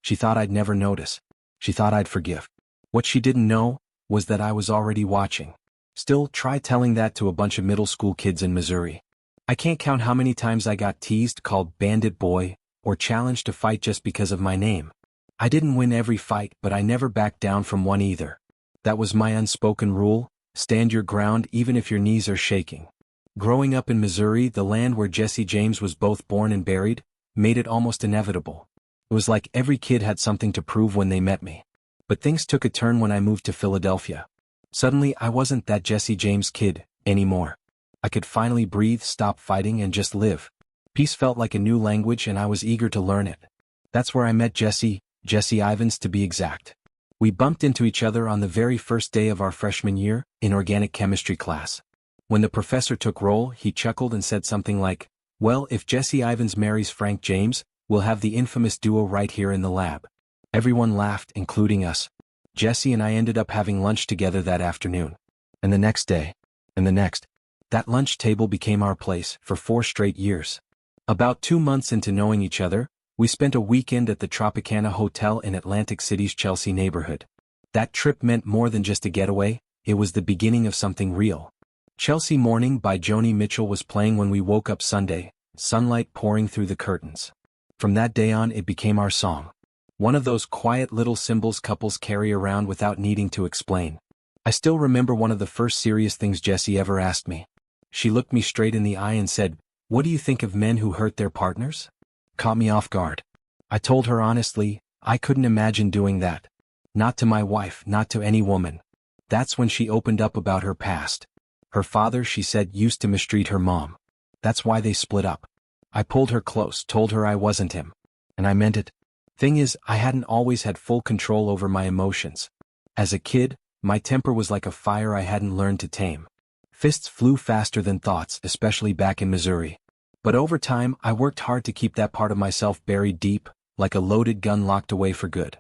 She thought I'd never notice. She thought I'd forgive. What she didn't know was that I was already watching. Still, try telling that to a bunch of middle school kids in Missouri. I can't count how many times I got teased, called Bandit Boy, or challenged to fight just because of my name. I didn't win every fight, but I never backed down from one either. That was my unspoken rule: stand your ground even if your knees are shaking. Growing up in Missouri, the land where Jesse James was both born and buried, made it almost inevitable. It was like every kid had something to prove when they met me. But things took a turn when I moved to Philadelphia. Suddenly, I wasn't that Jesse James kid anymore. I could finally breathe, stop fighting, and just live. Peace felt like a new language, and I was eager to learn it. That's where I met Jesse Ivins to be exact. We bumped into each other on the very first day of our freshman year, in organic chemistry class. When the professor took roll, he chuckled and said something like, "Well, if Jesse Ivins marries Frank James, we'll have the infamous duo right here in the lab." Everyone laughed, including us. Jesse and I ended up having lunch together that afternoon. And the next day. And the next. That lunch table became our place for 4 straight years. About 2 months into knowing each other, we spent a weekend at the Tropicana Hotel in Atlantic City's Chelsea neighborhood. That trip meant more than just a getaway, it was the beginning of something real. Chelsea Morning by Joni Mitchell was playing when we woke up Sunday, sunlight pouring through the curtains. From that day on, it became our song. One of those quiet little symbols couples carry around without needing to explain. I still remember one of the first serious things Jessie ever asked me. She looked me straight in the eye and said, "What do you think of men who hurt their partners?" Caught me off guard. I told her honestly, I couldn't imagine doing that. Not to my wife, not to any woman. That's when she opened up about her past. Her father, she said, used to mistreat her mom. That's why they split up. I pulled her close, told her I wasn't him. And I meant it. Thing is, I hadn't always had full control over my emotions. As a kid, my temper was like a fire I hadn't learned to tame. Fists flew faster than thoughts, especially back in Missouri. But over time, I worked hard to keep that part of myself buried deep, like a loaded gun locked away for good.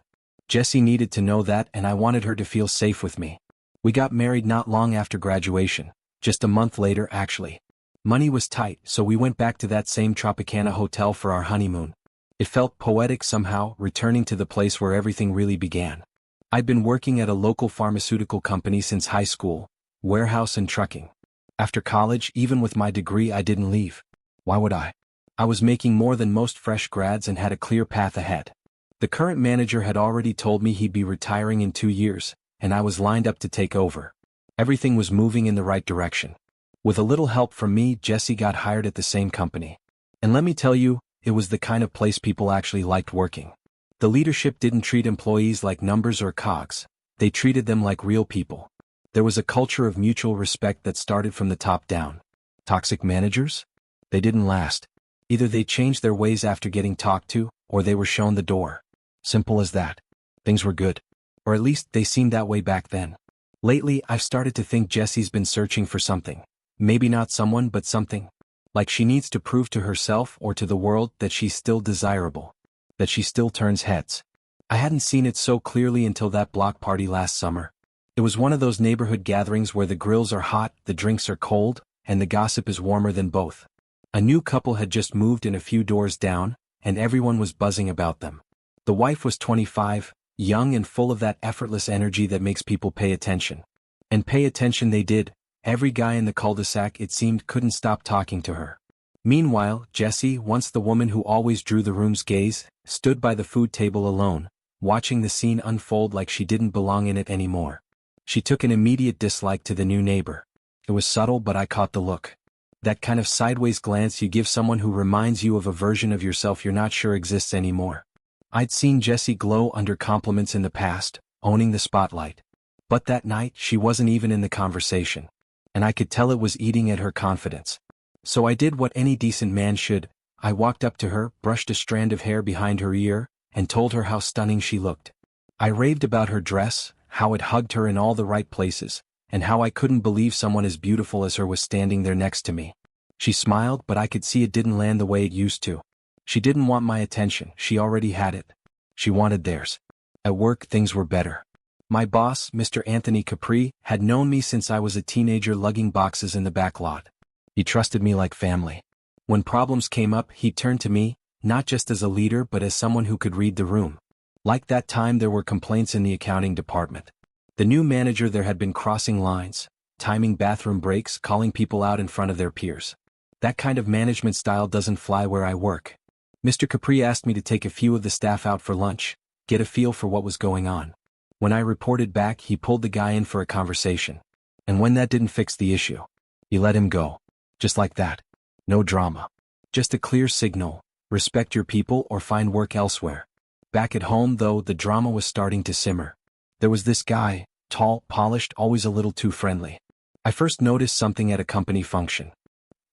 Jessie needed to know that, and I wanted her to feel safe with me. We got married not long after graduation, just a month later actually. Money was tight, so we went back to that same Tropicana hotel for our honeymoon. It felt poetic somehow, returning to the place where everything really began. I'd been working at a local pharmaceutical company since high school, warehouse and trucking. After college, even with my degree, I didn't leave. Why would I? I was making more than most fresh grads and had a clear path ahead. The current manager had already told me he'd be retiring in 2 years, and I was lined up to take over. Everything was moving in the right direction. With a little help from me, Jessie got hired at the same company. And let me tell you, it was the kind of place people actually liked working. The leadership didn't treat employees like numbers or cogs. They treated them like real people. There was a culture of mutual respect that started from the top down. Toxic managers? They didn't last. Either they changed their ways after getting talked to, or they were shown the door. Simple as that. Things were good. Or at least they seemed that way back then. Lately, I've started to think Jessie's been searching for something. Maybe not someone, but something. Like she needs to prove to herself or to the world that she's still desirable. That she still turns heads. I hadn't seen it so clearly until that block party last summer. It was one of those neighborhood gatherings where the grills are hot, the drinks are cold, and the gossip is warmer than both. A new couple had just moved in a few doors down, and everyone was buzzing about them. The wife was 25, young and full of that effortless energy that makes people pay attention. And pay attention they did. Every guy in the cul-de-sac, it seemed, couldn't stop talking to her. Meanwhile, Jessie, once the woman who always drew the room's gaze, stood by the food table alone, watching the scene unfold like she didn't belong in it anymore. She took an immediate dislike to the new neighbor. It was subtle, but I caught the look. That kind of sideways glance you give someone who reminds you of a version of yourself you're not sure exists anymore. I'd seen Jessie glow under compliments in the past, owning the spotlight. But that night, she wasn't even in the conversation. And I could tell it was eating at her confidence. So I did what any decent man should. I walked up to her, brushed a strand of hair behind her ear, and told her how stunning she looked. I raved about her dress, how it hugged her in all the right places, and how I couldn't believe someone as beautiful as her was standing there next to me. She smiled, but I could see it didn't land the way it used to. She didn't want my attention, she already had it. She wanted theirs. At work, things were better. My boss, Mr. Anthony Capri, had known me since I was a teenager lugging boxes in the back lot. He trusted me like family. When problems came up, he turned to me, not just as a leader but as someone who could read the room. Like that time there were complaints in the accounting department. The new manager there had been crossing lines, timing bathroom breaks, calling people out in front of their peers. That kind of management style doesn't fly where I work. Mr. Capri asked me to take a few of the staff out for lunch, get a feel for what was going on. When I reported back, he pulled the guy in for a conversation. And when that didn't fix the issue, he let him go. Just like that. No drama. Just a clear signal: respect your people or find work elsewhere. Back at home, though, the drama was starting to simmer. There was this guy, tall, polished, always a little too friendly. I first noticed something at a company function.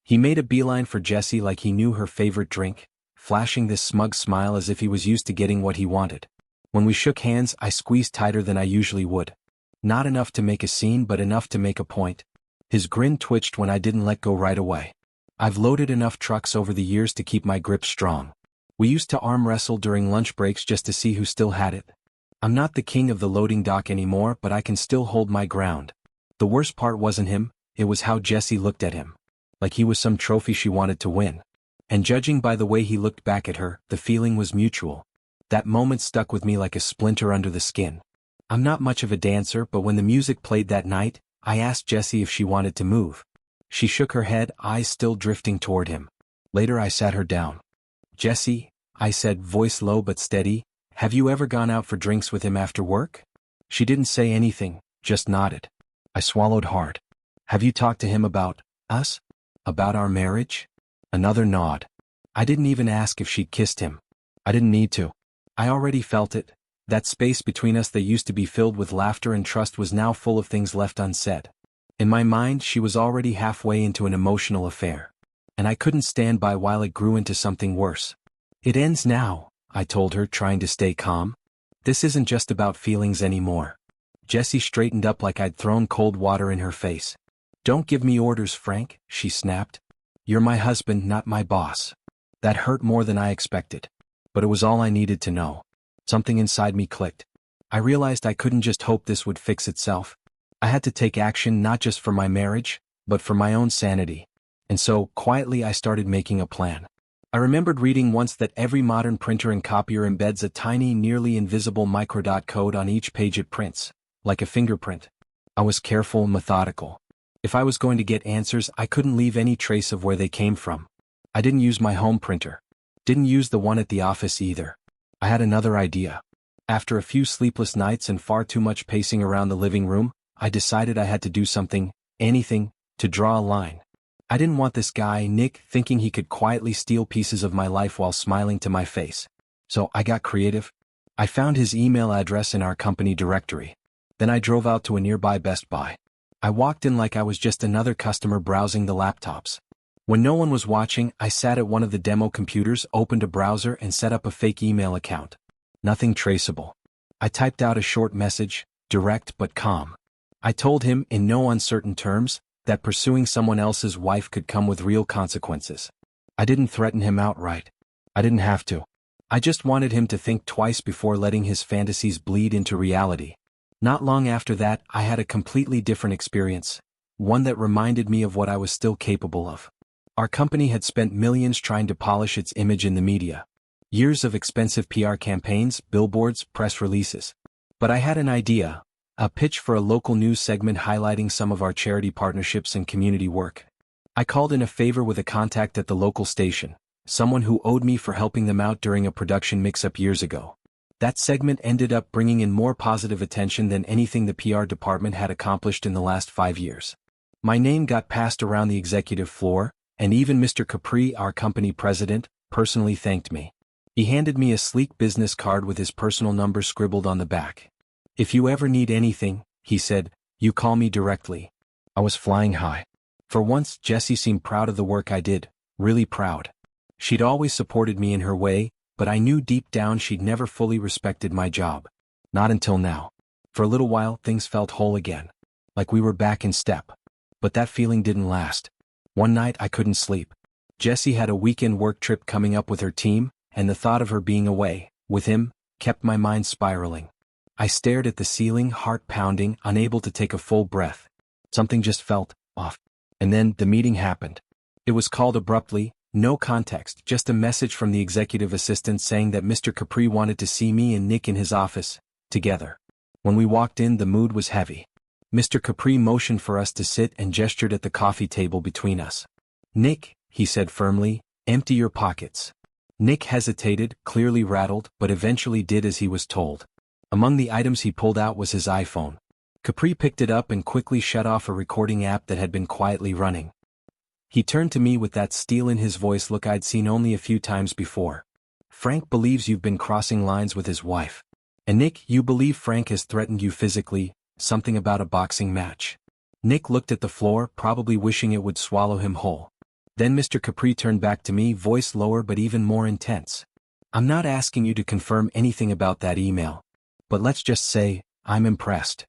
He made a beeline for Jessie like he knew her favorite drink, flashing this smug smile as if he was used to getting what he wanted. When we shook hands, I squeezed tighter than I usually would. Not enough to make a scene, but enough to make a point. His grin twitched when I didn't let go right away. I've loaded enough trucks over the years to keep my grip strong. We used to arm wrestle during lunch breaks just to see who still had it. I'm not the king of the loading dock anymore, but I can still hold my ground. The worst part wasn't him, it was how Jessie looked at him. Like he was some trophy she wanted to win. And judging by the way he looked back at her, the feeling was mutual. That moment stuck with me like a splinter under the skin. I'm not much of a dancer, but when the music played that night, I asked Jessie if she wanted to move. She shook her head, eyes still drifting toward him. Later I sat her down. "Jessie," I said, voice low but steady, "have you ever gone out for drinks with him after work?" She didn't say anything, just nodded. I swallowed hard. "Have you talked to him about us? About our marriage?" Another nod. I didn't even ask if she'd kissed him. I didn't need to. I already felt it. That space between us that used to be filled with laughter and trust was now full of things left unsaid. In my mind, she was already halfway into an emotional affair. And I couldn't stand by while it grew into something worse. "It ends now," I told her, trying to stay calm. "This isn't just about feelings anymore." Jessie straightened up like I'd thrown cold water in her face. "Don't give me orders, Frank," she snapped. "You're my husband, not my boss." That hurt more than I expected. But it was all I needed to know. Something inside me clicked. I realized I couldn't just hope this would fix itself. I had to take action, not just for my marriage, but for my own sanity. And so, quietly, I started making a plan. I remembered reading once that every modern printer and copier embeds a tiny, nearly invisible microdot code on each page it prints, like a fingerprint. I was careful, methodical. If I was going to get answers, I couldn't leave any trace of where they came from. I didn't use my home printer. Didn't use the one at the office either. I had another idea. After a few sleepless nights and far too much pacing around the living room, I decided I had to do something, anything, to draw a line. I didn't want this guy, Nick, thinking he could quietly steal pieces of my life while smiling to my face. So I got creative. I found his email address in our company directory. Then I drove out to a nearby Best Buy. I walked in like I was just another customer browsing the laptops. When no one was watching, I sat at one of the demo computers, opened a browser, and set up a fake email account. Nothing traceable. I typed out a short message, direct but calm. I told him, in no uncertain terms, that pursuing someone else's wife could come with real consequences. I didn't threaten him outright. I didn't have to. I just wanted him to think twice before letting his fantasies bleed into reality. Not long after that, I had a completely different experience, one that reminded me of what I was still capable of. Our company had spent millions trying to polish its image in the media. Years of expensive PR campaigns, billboards, press releases. But I had an idea, a pitch for a local news segment highlighting some of our charity partnerships and community work. I called in a favor with a contact at the local station, someone who owed me for helping them out during a production mix-up years ago. That segment ended up bringing in more positive attention than anything the PR department had accomplished in the last 5 years. My name got passed around the executive floor, and even Mr. Capri, our company president, personally thanked me. He handed me a sleek business card with his personal number scribbled on the back. "If you ever need anything," he said, "you call me directly." I was flying high. For once, Jessie seemed proud of the work I did, really proud. She'd always supported me in her way, but I knew deep down she'd never fully respected my job. Not until now. For a little while, things felt whole again. Like we were back in step. But that feeling didn't last. One night I couldn't sleep. Jessie had a weekend work trip coming up with her team, and the thought of her being away, with him, kept my mind spiraling. I stared at the ceiling, heart pounding, unable to take a full breath. Something just felt off. And then the meeting happened. It was called abruptly, No context, just a message from the executive assistant saying that Mr. Capri wanted to see me and Nick in his office, together. When we walked in, the mood was heavy. Mr. Capri motioned for us to sit and gestured at the coffee table between us. "Nick," he said firmly, "empty your pockets." Nick hesitated, clearly rattled, but eventually did as he was told. Among the items he pulled out was his iPhone. Capri picked it up and quickly shut off a recording app that had been quietly running. He turned to me with that steel in his voice look I'd seen only a few times before. "Frank believes you've been crossing lines with his wife. And Nick, you believe Frank has threatened you physically, something about a boxing match." Nick looked at the floor, probably wishing it would swallow him whole. Then Mr. Capri turned back to me, voice lower but even more intense. "I'm not asking you to confirm anything about that email. But let's just say, I'm impressed."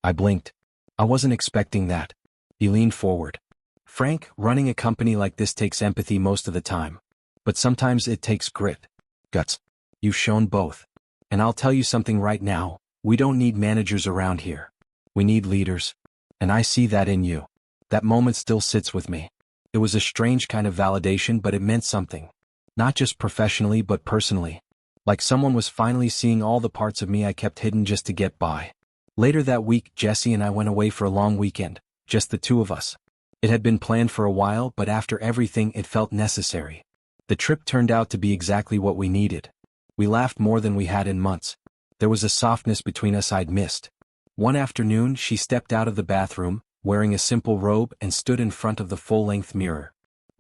I blinked. I wasn't expecting that. He leaned forward. "Frank, running a company like this takes empathy most of the time. But sometimes it takes grit. Guts. You've shown both. And I'll tell you something right now, we don't need managers around here. We need leaders. And I see that in you." That moment still sits with me. It was a strange kind of validation, but it meant something. Not just professionally but personally. Like someone was finally seeing all the parts of me I kept hidden just to get by. Later that week, Jesse and I went away for a long weekend, just the two of us. It had been planned for a while, but after everything it felt necessary. The trip turned out to be exactly what we needed. We laughed more than we had in months. There was a softness between us I'd missed. One afternoon she stepped out of the bathroom, wearing a simple robe, and stood in front of the full-length mirror.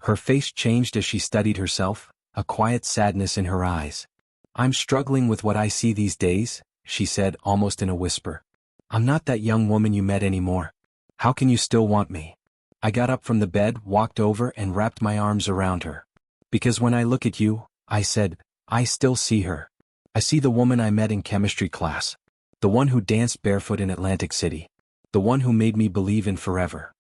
Her face changed as she studied herself, a quiet sadness in her eyes. "I'm struggling with what I see these days," she said, almost in a whisper. "I'm not that young woman you met anymore. How can you still want me?" I got up from the bed, walked over, and wrapped my arms around her. "Because when I look at you," I said, "I still see her. I see the woman I met in chemistry class. The one who danced barefoot in Atlantic City. The one who made me believe in forever."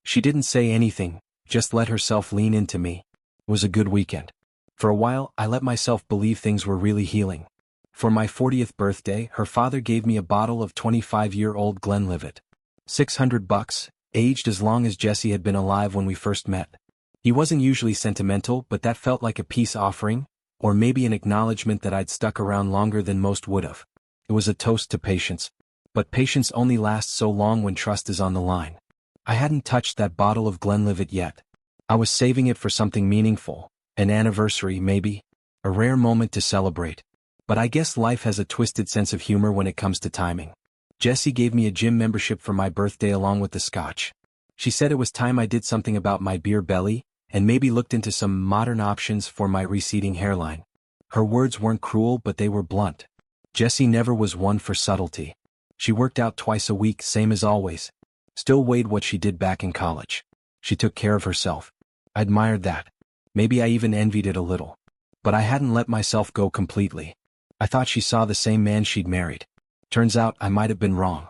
She didn't say anything, just let herself lean into me. It was a good weekend. For a while, I let myself believe things were really healing. For my 40th birthday, her father gave me a bottle of 25-year-old Glenlivet. $600, aged as long as Jesse had been alive when we first met. He wasn't usually sentimental, but that felt like a peace offering, or maybe an acknowledgement that I'd stuck around longer than most would've. It was a toast to patience. But patience only lasts so long when trust is on the line. I hadn't touched that bottle of Glenlivet yet. I was saving it for something meaningful, an anniversary maybe, a rare moment to celebrate. But I guess life has a twisted sense of humor when it comes to timing. Jessie gave me a gym membership for my birthday along with the scotch. She said it was time I did something about my beer belly, and maybe looked into some modern options for my receding hairline. Her words weren't cruel, but they were blunt. Jessie never was one for subtlety. She worked out twice a week, same as always. Still weighed what she did back in college. She took care of herself. I admired that. Maybe I even envied it a little. But I hadn't let myself go completely. I thought she saw the same man she'd married. Turns out I might have been wrong.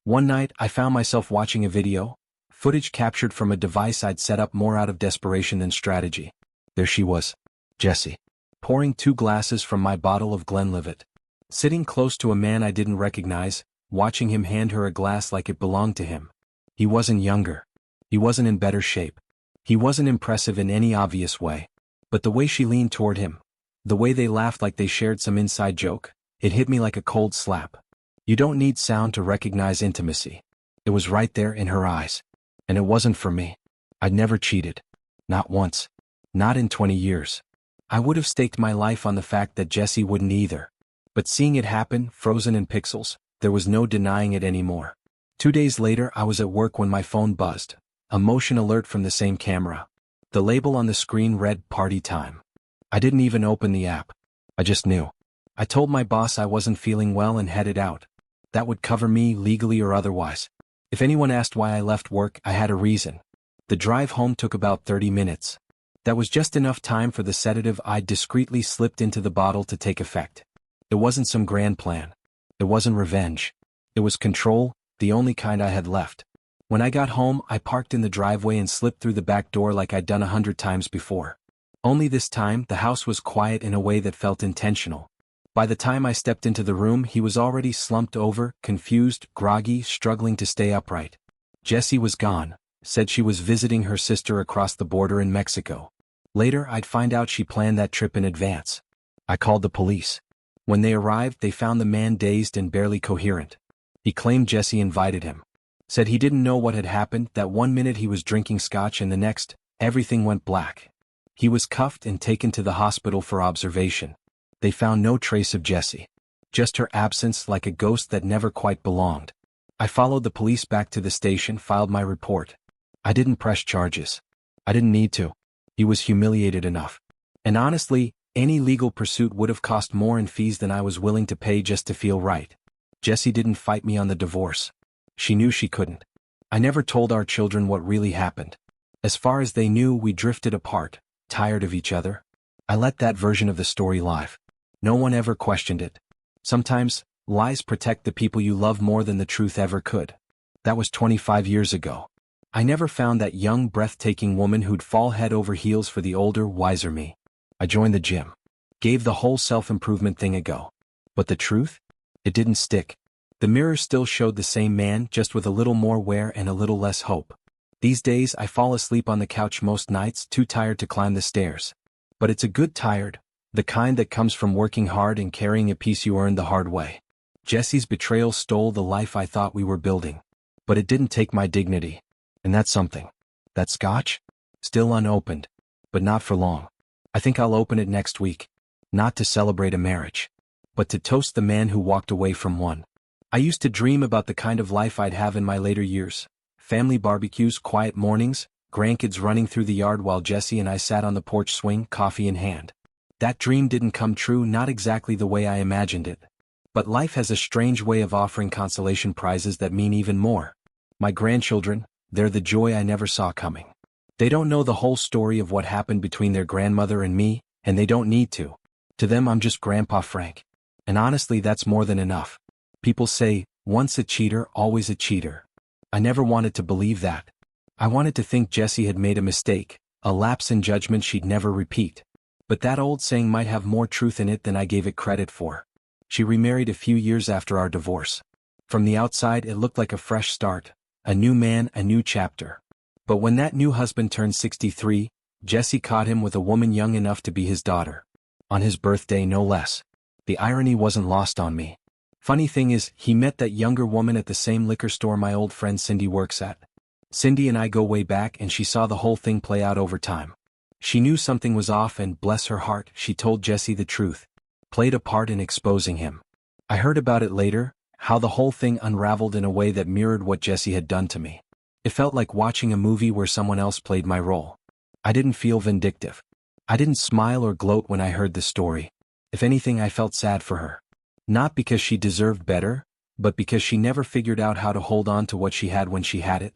One night, I found myself watching a video, footage captured from a device I'd set up more out of desperation than strategy. There she was, Jessie, pouring 2 glasses from my bottle of Glenlivet. Sitting close to a man I didn't recognize, watching him hand her a glass like it belonged to him. He wasn't younger. He wasn't in better shape. He wasn't impressive in any obvious way. But the way she leaned toward him, the way they laughed like they shared some inside joke, it hit me like a cold slap. You don't need sound to recognize intimacy. It was right there in her eyes. And it wasn't for me. I'd never cheated. Not once. Not in 20 years. I would have staked my life on the fact that Jessie wouldn't either. But seeing it happen, frozen in pixels, there was no denying it anymore. 2 days later, I was at work when my phone buzzed. A motion alert from the same camera. The label on the screen read "Party Time." I didn't even open the app. I just knew. I told my boss I wasn't feeling well and headed out. That would cover me, legally or otherwise. If anyone asked why I left work, I had a reason. The drive home took about 30 minutes. That was just enough time for the sedative I'd discreetly slipped into the bottle to take effect. It wasn't some grand plan. It wasn't revenge. It was control, the only kind I had left. When I got home, I parked in the driveway and slipped through the back door like I'd done 100 times before. Only this time, the house was quiet in a way that felt intentional. By the time I stepped into the room, he was already slumped over, confused, groggy, struggling to stay upright. Jessie was gone, said she was visiting her sister across the border in Mexico. Later, I'd find out she planned that trip in advance. I called the police. When they arrived, they found the man dazed and barely coherent. He claimed Jesse invited him. Said he didn't know what had happened, that one minute he was drinking scotch and the next, everything went black. He was cuffed and taken to the hospital for observation. They found no trace of Jessie. Just her absence, like a ghost that never quite belonged. I followed the police back to the station, filed my report. I didn't press charges. I didn't need to. He was humiliated enough. And honestly, any legal pursuit would have cost more in fees than I was willing to pay just to feel right. Jessie didn't fight me on the divorce. She knew she couldn't. I never told our children what really happened. As far as they knew, we drifted apart, tired of each other. I let that version of the story live. No one ever questioned it. Sometimes, lies protect the people you love more than the truth ever could. That was 25 years ago. I never found that young, breathtaking woman who'd fall head over heels for the older, wiser me. I joined the gym. Gave the whole self-improvement thing a go. But the truth? It didn't stick. The mirror still showed the same man, just with a little more wear and a little less hope. These days, I fall asleep on the couch most nights, too tired to climb the stairs. But it's a good tired, the kind that comes from working hard and carrying a piece you earned the hard way. Jesse's betrayal stole the life I thought we were building. But it didn't take my dignity. And that's something. That scotch? Still unopened. But not for long. I think I'll open it next week. Not to celebrate a marriage. But to toast the man who walked away from one. I used to dream about the kind of life I'd have in my later years. Family barbecues, quiet mornings, grandkids running through the yard while Jesse and I sat on the porch swing, coffee in hand. That dream didn't come true, not exactly the way I imagined it. But life has a strange way of offering consolation prizes that mean even more. My grandchildren, they're the joy I never saw coming. They don't know the whole story of what happened between their grandmother and me, and they don't need to. To them, I'm just Grandpa Frank. And honestly, that's more than enough. People say, once a cheater, always a cheater. I never wanted to believe that. I wanted to think Jessie had made a mistake, a lapse in judgment she'd never repeat. But that old saying might have more truth in it than I gave it credit for. She remarried a few years after our divorce. From the outside, it looked like a fresh start, a new man, a new chapter. But when that new husband turned 63, Jessie caught him with a woman young enough to be his daughter. On his birthday, no less. The irony wasn't lost on me. Funny thing is, he met that younger woman at the same liquor store my old friend Cindy works at. Cindy and I go way back, and she saw the whole thing play out over time. She knew something was off, and bless her heart, she told Jessie the truth. Played a part in exposing him. I heard about it later, how the whole thing unraveled in a way that mirrored what Jessie had done to me. It felt like watching a movie where someone else played my role. I didn't feel vindictive. I didn't smile or gloat when I heard the story. If anything, I felt sad for her. Not because she deserved better, but because she never figured out how to hold on to what she had when she had it.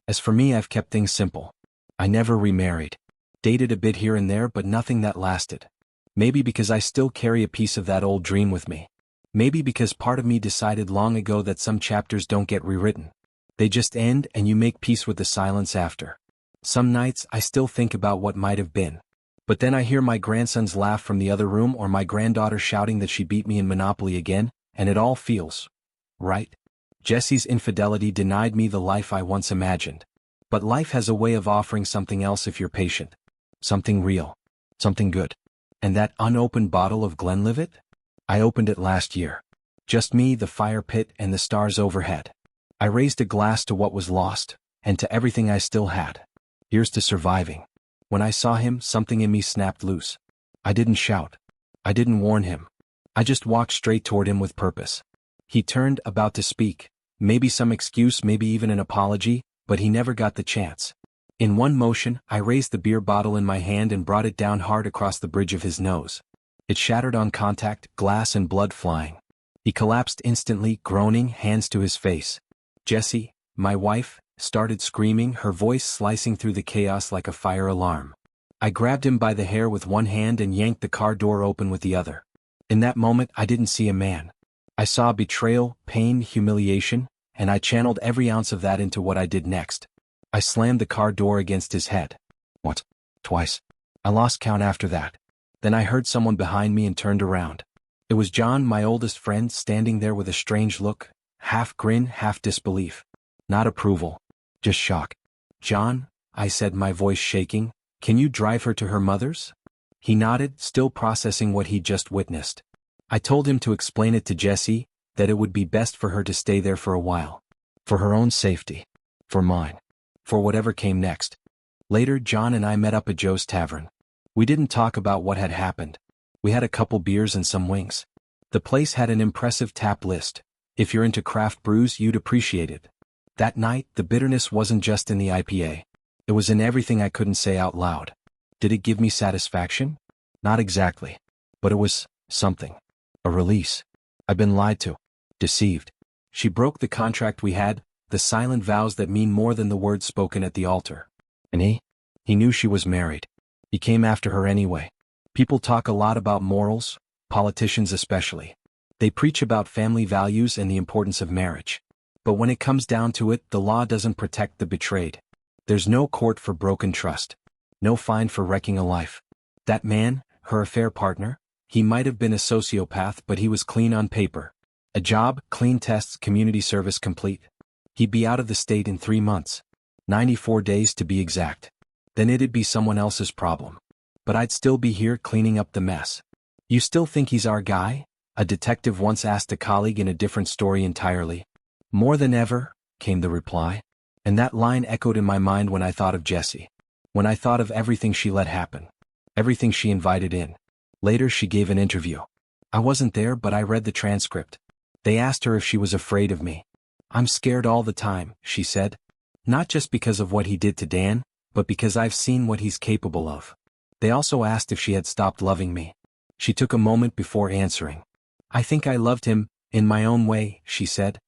As for me, I've kept things simple. I never remarried. Dated a bit here and there, but nothing that lasted. Maybe because I still carry a piece of that old dream with me. Maybe because part of me decided long ago that some chapters don't get rewritten. They just end, and you make peace with the silence after. Some nights, I still think about what might have been. But then I hear my grandson's laugh from the other room, or my granddaughter shouting that she beat me in Monopoly again, and it all feels right. Jesse's infidelity denied me the life I once imagined. But life has a way of offering something else if you're patient. Something real. Something good. And that unopened bottle of Glenlivet? I opened it last year. Just me, the fire pit, and the stars overhead. I raised a glass to what was lost, and to everything I still had. Here's to surviving. When I saw him, something in me snapped loose. I didn't shout. I didn't warn him. I just walked straight toward him with purpose. He turned, about to speak. Maybe some excuse, maybe even an apology, but he never got the chance. In one motion, I raised the beer bottle in my hand and brought it down hard across the bridge of his nose. It shattered on contact, glass and blood flying. He collapsed instantly, groaning, hands to his face. Jessie, my wife, started screaming, her voice slicing through the chaos like a fire alarm. I grabbed him by the hair with one hand and yanked the car door open with the other. In that moment, I didn't see a man. I saw betrayal, pain, humiliation, and I channeled every ounce of that into what I did next. I slammed the car door against his head. Once. Twice. I lost count after that. Then I heard someone behind me and turned around. It was John, my oldest friend, standing there with a strange look, half grin, half disbelief. Not approval. Just shock. John, I said, my voice shaking, Can you drive her to her mother's? He nodded, still processing what he'd just witnessed. I told him to explain it to Jessie, that it would be best for her to stay there for a while. For her own safety. For mine. For whatever came next. Later, John and I met up at Joe's Tavern. We didn't talk about what had happened. We had a couple beers and some wings. The place had an impressive tap list. If you're into craft brews, you'd appreciate it. That night, the bitterness wasn't just in the IPA. It was in everything I couldn't say out loud. Did it give me satisfaction? Not exactly. But it was something. A release. I've been lied to. Deceived. She broke the contract we had, the silent vows that mean more than the words spoken at the altar. And he knew she was married. He came after her anyway. People talk a lot about morals, politicians especially. They preach about family values and the importance of marriage. But when it comes down to it, the law doesn't protect the betrayed. There's no court for broken trust. No fine for wrecking a life. That man, her affair partner, he might have been a sociopath, but he was clean on paper. A job, clean tests, community service complete. He'd be out of the state in 3 months. 94 days to be exact. Then it'd be someone else's problem. But I'd still be here cleaning up the mess. You still think he's our guy? A detective once asked a colleague in a different story entirely. More than ever, came the reply. And that line echoed in my mind when I thought of Jessie. When I thought of everything she let happen. Everything she invited in. Later she gave an interview. I wasn't there, but I read the transcript. They asked her if she was afraid of me. I'm scared all the time, she said. Not just because of what he did to Dan, but because I've seen what he's capable of. They also asked if she had stopped loving me. She took a moment before answering. I think I loved him, in my own way, she said.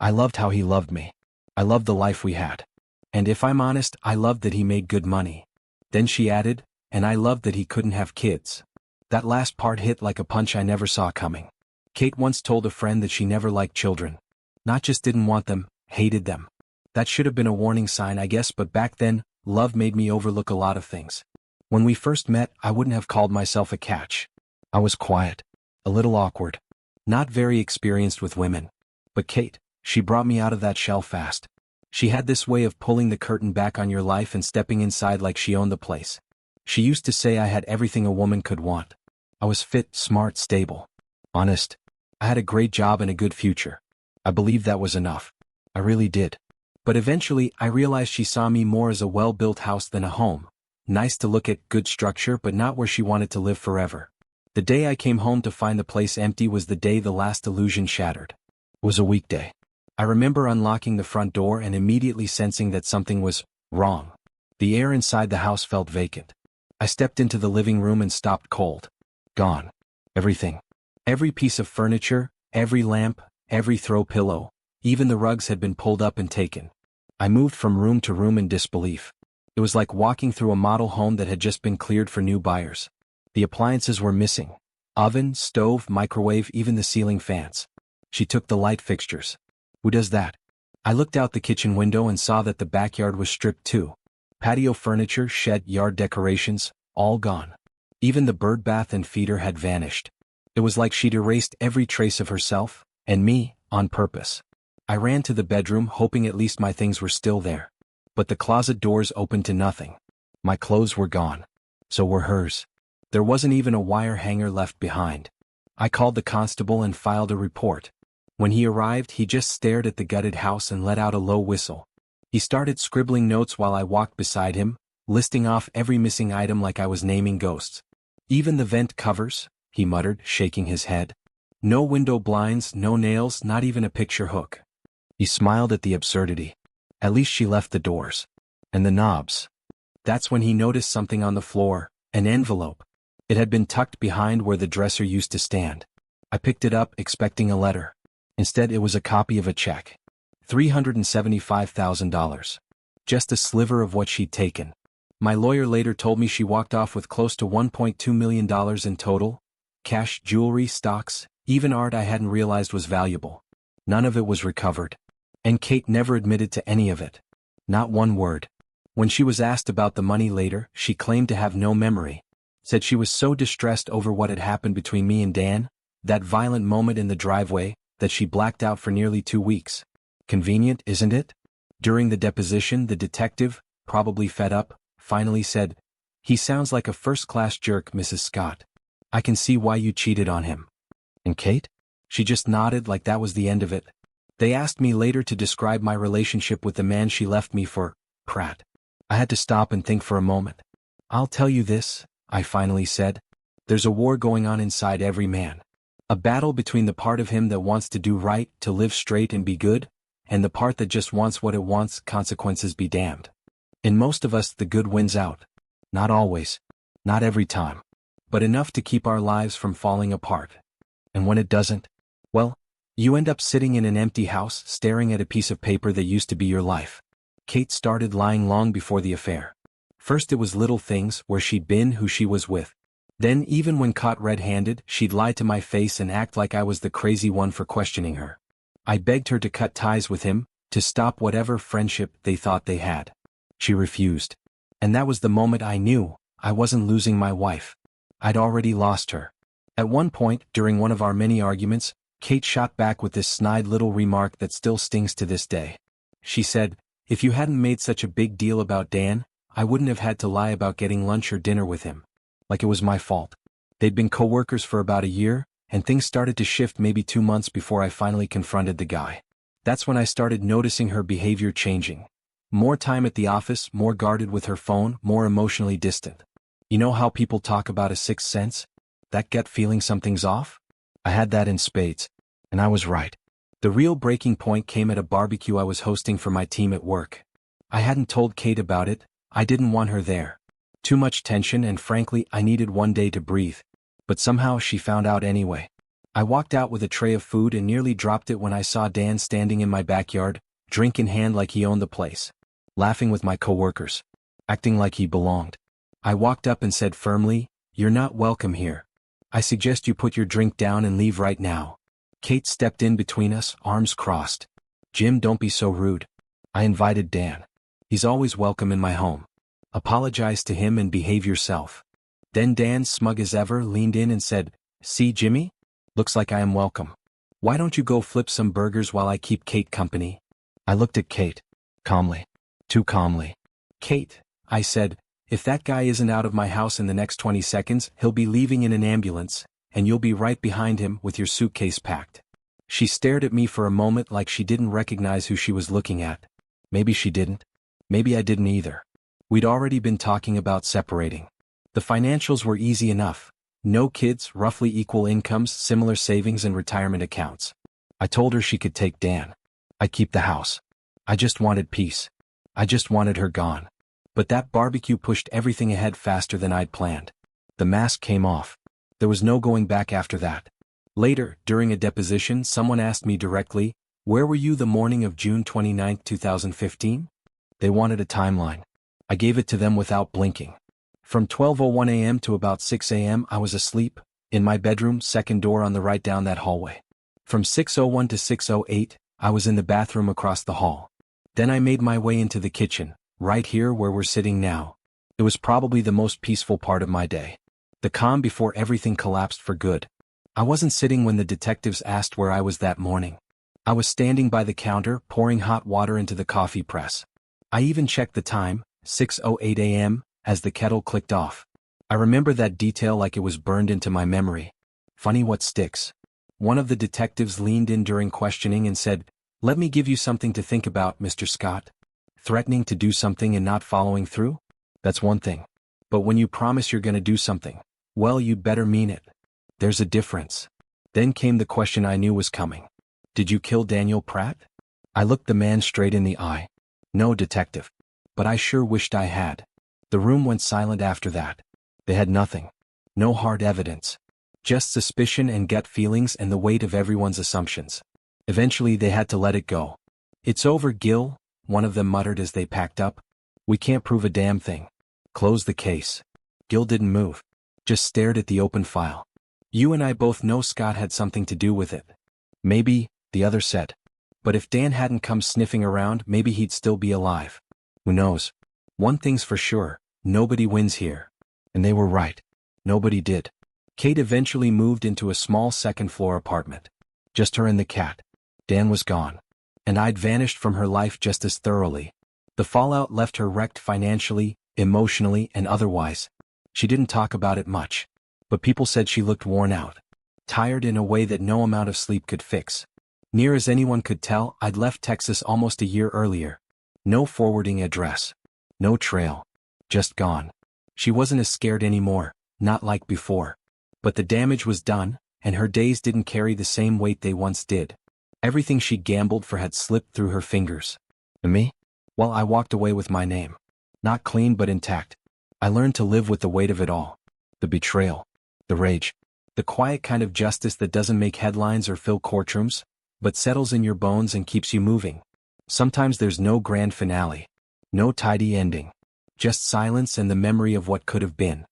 I loved how he loved me. I loved the life we had. And if I'm honest, I loved that he made good money. Then she added, and I loved that he couldn't have kids. That last part hit like a punch I never saw coming. Kate once told a friend that she never liked children. Not just didn't want them, hated them. That should have been a warning sign, I guess, but back then, love made me overlook a lot of things. When we first met, I wouldn't have called myself a catch. I was quiet. A little awkward. Not very experienced with women. But Kate, she brought me out of that shell fast. She had this way of pulling the curtain back on your life and stepping inside like she owned the place. She used to say I had everything a woman could want. I was fit, smart, stable. Honest. I had a great job and a good future. I believed that was enough. I really did. But eventually, I realized she saw me more as a well-built house than a home. Nice to look at, good structure, but not where she wanted to live forever. The day I came home to find the place empty was the day the last illusion shattered. It was a weekday. I remember unlocking the front door and immediately sensing that something was wrong. The air inside the house felt vacant. I stepped into the living room and stopped cold. Gone. Everything. Every piece of furniture, every lamp, every throw pillow, even the rugs had been pulled up and taken. I moved from room to room in disbelief. It was like walking through a model home that had just been cleared for new buyers. The appliances were missing. Oven, stove, microwave, even the ceiling fans. She took the light fixtures. Who does that? I looked out the kitchen window and saw that the backyard was stripped too. Patio furniture, shed, yard decorations, all gone. Even the bird bath and feeder had vanished. It was like she'd erased every trace of herself, and me, on purpose. I ran to the bedroom hoping at least my things were still there. But the closet doors opened to nothing. My clothes were gone. So were hers. There wasn't even a wire hanger left behind. I called the constable and filed a report. When he arrived, he just stared at the gutted house and let out a low whistle. He started scribbling notes while I walked beside him, listing off every missing item like I was naming ghosts. Even the vent covers, he muttered, shaking his head. No window blinds, no nails, not even a picture hook. He smiled at the absurdity. At least she left the doors. And the knobs. That's when he noticed something on the floor, an envelope. It had been tucked behind where the dresser used to stand. I picked it up, expecting a letter. Instead, it was a copy of a check. $375,000. Just a sliver of what she'd taken. My lawyer later told me she walked off with close to $1.2 million in total. Cash, jewelry, stocks, even art I hadn't realized was valuable. None of it was recovered. And Kate never admitted to any of it. Not one word. When she was asked about the money later, she claimed to have no memory. Said she was so distressed over what had happened between me and Dan, that violent moment in the driveway, that she blacked out for nearly 2 weeks. Convenient, isn't it? During the deposition, the detective, probably fed up, finally said, He sounds like a first-class jerk, Mrs. Scott. I can see why you cheated on him. And Kate? She just nodded like that was the end of it. They asked me later to describe my relationship with the man she left me for, Pratt. I had to stop and think for a moment. I'll tell you this, I finally said. There's a war going on inside every man. A battle between the part of him that wants to do right, to live straight and be good, and the part that just wants what it wants, consequences be damned. In most of us, the good wins out. Not always. Not every time. But enough to keep our lives from falling apart. And when it doesn't, well, you end up sitting in an empty house, staring at a piece of paper that used to be your life. Kate started lying long before the affair. First it was little things, where she'd been, who she was with. Then even when caught red-handed, she'd lie to my face and act like I was the crazy one for questioning her. I begged her to cut ties with him, to stop whatever friendship they thought they had. She refused. And that was the moment I knew I wasn't losing my wife. I'd already lost her. At one point, during one of our many arguments, Kate shot back with this snide little remark that still stings to this day. She said, "If you hadn't made such a big deal about Dan, I wouldn't have had to lie about getting lunch or dinner with him. Like it was my fault." They'd been co-workers for about a year, and things started to shift maybe 2 months before I finally confronted the guy. That's when I started noticing her behavior changing. More time at the office, more guarded with her phone, more emotionally distant. You know how people talk about a sixth sense? That gut feeling something's off? I had that in spades. And I was right. The real breaking point came at a barbecue I was hosting for my team at work. I hadn't told Kate about it. I didn't want her there. Too much tension, and frankly, I needed one day to breathe. But somehow she found out anyway. I walked out with a tray of food and nearly dropped it when I saw Dan standing in my backyard, drink in hand like he owned the place. Laughing with my coworkers. Acting like he belonged. I walked up and said firmly, "You're not welcome here. I suggest you put your drink down and leave right now." Kate stepped in between us, arms crossed. "Jim, don't be so rude. I invited Dan. He's always welcome in my home. Apologize to him and behave yourself." Then Dan, smug as ever, leaned in and said, "See, Jimmy? Looks like I am welcome. Why don't you go flip some burgers while I keep Kate company?" I looked at Kate. Calmly. Too calmly. "Kate," I said, "if that guy isn't out of my house in the next 20 seconds, he'll be leaving in an ambulance, and you'll be right behind him with your suitcase packed." She stared at me for a moment like she didn't recognize who she was looking at. Maybe she didn't. Maybe I didn't either. We'd already been talking about separating. The financials were easy enough. No kids, roughly equal incomes, similar savings and retirement accounts. I told her she could take Dan. I'd keep the house. I just wanted peace. I just wanted her gone. But that barbecue pushed everything ahead faster than I'd planned. The mask came off. There was no going back after that. Later, during a deposition, someone asked me directly, "Where were you the morning of June 29, 2015? They wanted a timeline. I gave it to them without blinking. From 12:01 a.m. to about 6 a.m. I was asleep, in my bedroom, second door on the right down that hallway. From 6:01 to 6:08, I was in the bathroom across the hall. Then I made my way into the kitchen, right here where we're sitting now. It was probably the most peaceful part of my day. The calm before everything collapsed for good. I wasn't sitting when the detectives asked where I was that morning. I was standing by the counter, pouring hot water into the coffee press. I even checked the time, 6:08 a.m., as the kettle clicked off. I remember that detail like it was burned into my memory. Funny what sticks. One of the detectives leaned in during questioning and said, "Let me give you something to think about, Mr. Scott. Threatening to do something and not following through? That's one thing. But when you promise you're gonna do something, well, you'd better mean it. There's a difference." Then came the question I knew was coming. "Did you kill Daniel Pratt?" I looked the man straight in the eye. "No, detective. But I sure wished I had." The room went silent after that. They had nothing. No hard evidence. Just suspicion and gut feelings and the weight of everyone's assumptions. Eventually they had to let it go. "It's over, Gil," one of them muttered as they packed up. "We can't prove a damn thing. Close the case." Gil didn't move. Just stared at the open file. "You and I both know Scott had something to do with it." "Maybe," the other said. "But if Dan hadn't come sniffing around, maybe he'd still be alive. Who knows? One thing's for sure, nobody wins here." And they were right. Nobody did. Kate eventually moved into a small second-floor apartment. Just her and the cat. Dan was gone. And I'd vanished from her life just as thoroughly. The fallout left her wrecked financially, emotionally, and otherwise. She didn't talk about it much. But people said she looked worn out. Tired in a way that no amount of sleep could fix. Near as anyone could tell, I'd left Texas almost a year earlier. No forwarding address. No trail. Just gone. She wasn't as scared anymore, not like before. But the damage was done, and her days didn't carry the same weight they once did. Everything she gambled for had slipped through her fingers. And me? Well, I walked away with my name. Not clean but intact. I learned to live with the weight of it all. The betrayal. The rage. The quiet kind of justice that doesn't make headlines or fill courtrooms, but settles in your bones and keeps you moving. Sometimes there's no grand finale. No tidy ending. Just silence and the memory of what could have been.